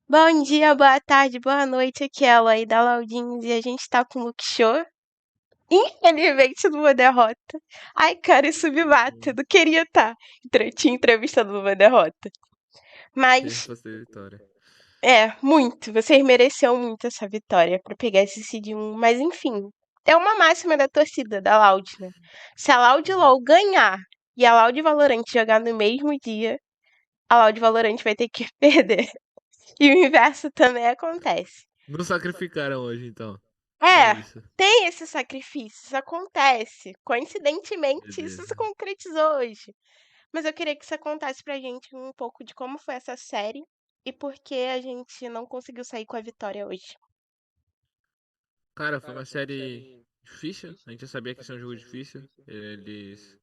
Bom dia, boa tarde, boa noite. Aqui é a Elaine da Laudinhos e a gente tá com o Luke Show. Infelizmente, numa derrota. Ai, cara, isso me mata. Eu Hum, não queria estar tinha entrevistado numa derrota. Quem Mas, fosse a vitória. muito. Vocês mereciam muito essa vitória pra pegar esse seed 1. Mas, enfim, é uma máxima da torcida, da Loud, né? Se a Loud Uhum. LoL ganhar e a Loud Valorant jogar no mesmo dia, a Loud Valorant vai ter que perder. E o inverso também acontece. Não sacrificaram hoje, então. É É, isso. tem esse sacrifício, isso acontece. Coincidentemente, isso se Beleza. concretizou hoje. Mas eu queria que você contasse pra gente um pouco de como foi essa série e por que a gente não conseguiu sair com a vitória hoje. Cara, foi uma série difícil. A gente já sabia que ia ser um jogo difícil. Eles.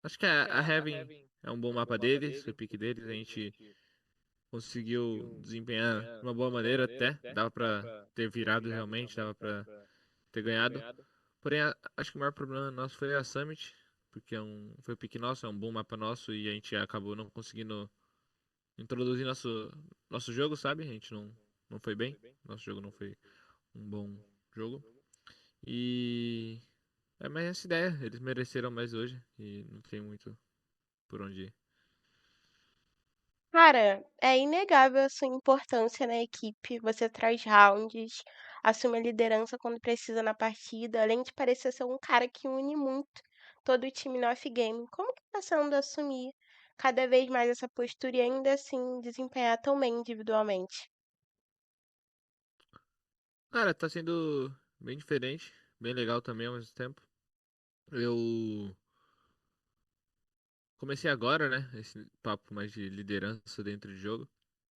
Acho que a Heaven é um bom mapa deles, foi o pique deles. A gente conseguiu desempenhar de uma boa maneira até. Dava pra ter virado realmente, dava pra ter ganhado. Porém, acho que o maior problema nosso foi a Summit, porque foi o pique nosso, é um bom mapa nosso e a gente acabou não conseguindo introduzir nosso jogo, sabe? A gente não foi bem. Nosso jogo não foi um bom jogo. E é mais essa ideia. Eles mereceram mais hoje e não tem muito por onde ir. Cara, é inegável a sua importância na equipe. Você traz rounds, assume a liderança quando precisa na partida, além de parecer ser um cara que une muito todo o time no off-game. Como que tá sendo assumir cada vez mais essa postura e ainda assim desempenhar tão bem individualmente? Cara, tá sendo bem diferente, bem legal também ao mesmo tempo. Eu comecei agora, né? Esse papo mais de liderança dentro de jogo.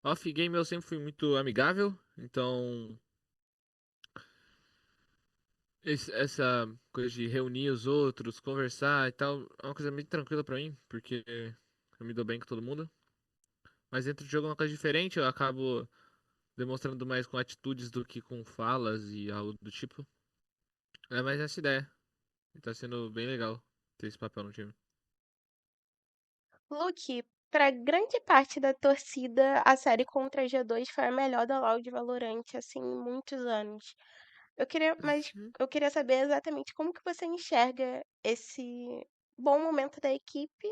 Off-game eu sempre fui muito amigável, então essa coisa de reunir os outros, conversar e tal, é uma coisa muito tranquila pra mim, porque eu me dou bem com todo mundo. Mas dentro do jogo é uma coisa diferente, eu acabo demonstrando mais com atitudes do que com falas e algo do tipo. É mais essa ideia. E tá sendo bem legal ter esse papel no time. Luke, para grande parte da torcida, a série contra a G2 foi a melhor da LoL de Valorant, assim, em muitos anos. Mas Uhum. eu queria saber exatamente como que você enxerga esse bom momento da equipe,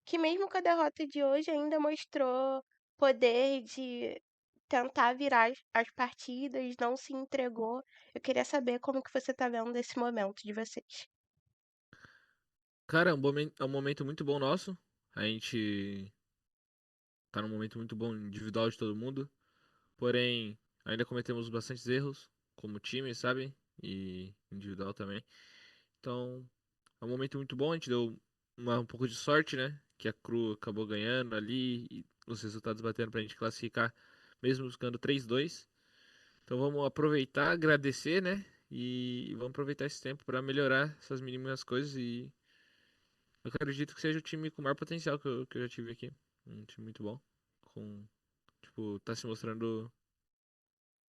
que mesmo com a derrota de hoje ainda mostrou poder de tentar virar as partidas, não se entregou. Eu queria saber como que você tá vendo esse momento de vocês. Cara, é um momento muito bom nosso. A gente tá num momento muito bom individual de todo mundo. Porém, ainda cometemos bastantes erros como time, sabe? E individual também. Então, é um momento muito bom. A gente deu um pouco de sorte, né? Que a Cru acabou ganhando ali e os resultados batendo pra gente classificar, mesmo ficando 3-2. Então, vamos aproveitar, agradecer, né? E vamos aproveitar esse tempo pra melhorar essas mínimas coisas. E eu acredito que seja o time com o maior potencial que eu já tive aqui. Um time muito bom. Com, tipo, tá se mostrando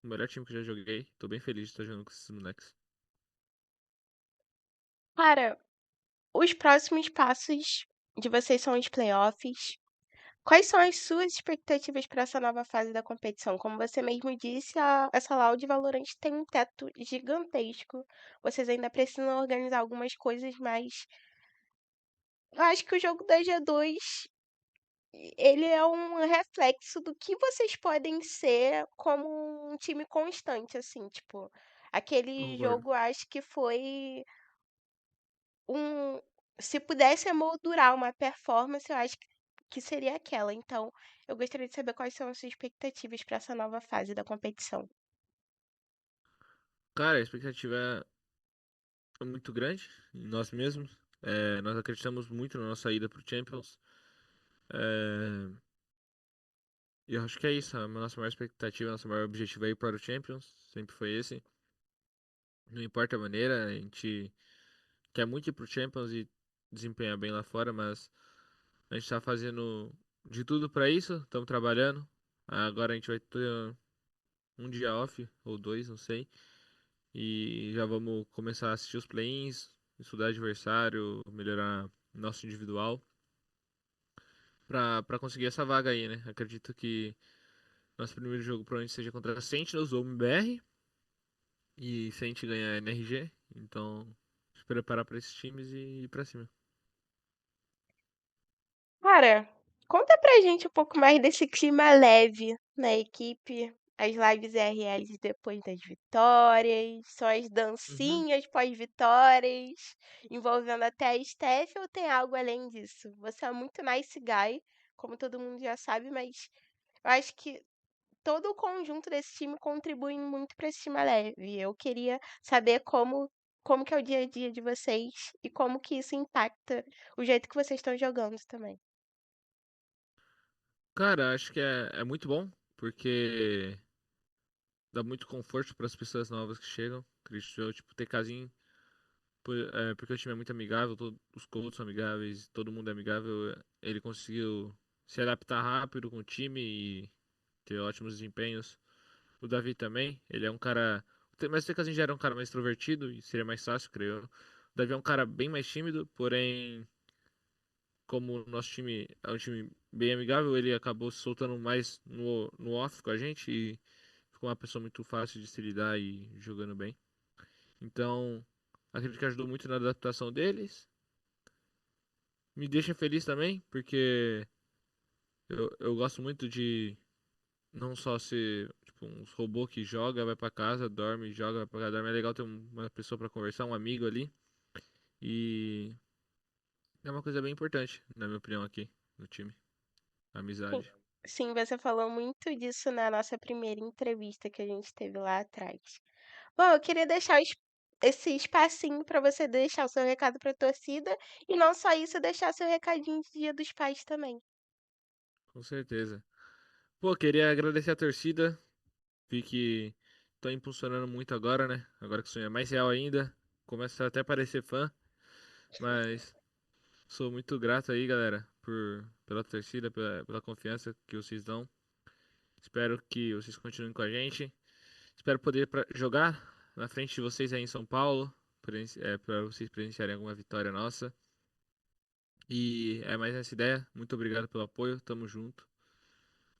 o melhor time que eu já joguei. Tô bem feliz de estar jogando com esses moleques. Cara, os próximos passos de vocês são os playoffs. Quais são as suas expectativas para essa nova fase da competição? Como você mesmo disse, essa Loud Valorant tem um teto gigantesco. Vocês ainda precisam organizar algumas coisas, mas eu acho que o jogo da G2, ele é um reflexo do que vocês podem ser como um time constante, assim, tipo, Eu aquele concordo. jogo acho que foi um, se pudesse emoldurar uma performance, eu acho que seria aquela. Então, eu gostaria de saber quais são as suas expectativas para essa nova fase da competição. Cara, a expectativa é muito grande em nós mesmos. Nós acreditamos muito na nossa ida pro Champions. É, e eu acho que é isso. A nossa maior expectativa, nosso maior objetivo é ir para o Champions. Sempre foi esse. Não importa a maneira, a gente quer muito ir pro Champions e desempenhar bem lá fora, mas a gente tá fazendo de tudo para isso. Estamos trabalhando. Agora a gente vai ter um dia off, ou dois, não sei. E já vamos começar a assistir os play-ins, estudar adversário, melhorar nosso individual pra conseguir essa vaga aí, né? Acredito que Nosso primeiro jogo provavelmente seja contra a Sentinels ou MBR. E se a gente ganhar NRG, então se preparar pra esses times e ir pra cima. Cara, conta pra gente um pouco mais desse clima leve na equipe, as lives IRLs depois das vitórias, são as Uhum. dancinhas pós-vitórias, envolvendo até a Steph, ou tem algo além disso? Você é muito nice guy, como todo mundo já sabe, mas eu acho que todo o conjunto desse time contribui muito para esse time leve. Eu queria saber como que é o dia a dia de vocês e como que isso impacta o jeito que vocês estão jogando também. Cara, acho que é muito bom, porque dá muito conforto para as pessoas novas que chegam. Acredito eu, tipo, ter casinho, porque o time é muito amigável, os coaches são amigáveis, todo mundo é amigável. Ele conseguiu se adaptar rápido com o time e ter ótimos desempenhos. O Davi também, ele é um cara. Mas o Tecazinho já era um cara mais extrovertido e seria mais fácil, creio eu. O Davi é um cara bem mais tímido, porém, como o nosso time é um time bem amigável, ele acabou se soltando mais no off com a gente e ficou uma pessoa muito fácil de se lidar e jogando bem. Então, acredito que ajudou muito na adaptação deles. Me deixa feliz também, porque eu gosto muito de não só ser tipo uns robô que joga, vai pra casa, dorme, joga, vai pra casa, dorme. É legal ter uma pessoa pra conversar, um amigo ali. E é uma coisa bem importante, na minha opinião, aqui no time. A Sim, amizade. sim, você falou muito disso na nossa primeira entrevista que a gente teve lá atrás. Bom, eu queria deixar esse espacinho para você deixar o seu recado para a torcida e não só isso, deixar seu recadinho de Dia dos Pais também. Com certeza. Pô, queria agradecer a torcida. Vi que estão impulsionando muito agora, né? Agora que o sonho é mais real ainda. Começa até a parecer fã, mas sou muito grato aí, galera, pela torcida, pela confiança que vocês dão. Espero que vocês continuem com a gente. Espero poder jogar na frente de vocês aí em São Paulo, para vocês presenciarem alguma vitória nossa. E é mais essa ideia. Muito obrigado pelo apoio. Tamo junto.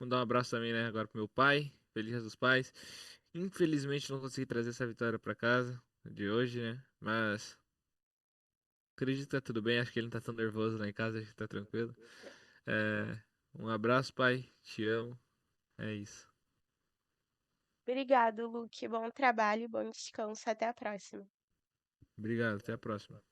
Mandar um abraço também, né, agora pro meu pai. Feliz Dia dos Pais. Infelizmente não consegui trazer essa vitória pra casa de hoje, né? Mas acredito que tá tudo bem. Acho que ele não tá tão nervoso lá em casa, acho que tá tranquilo. É, um abraço, pai. Te amo. É isso. Obrigado, Luke. Bom trabalho, bom descanso. Até a próxima. Obrigado. Até a próxima.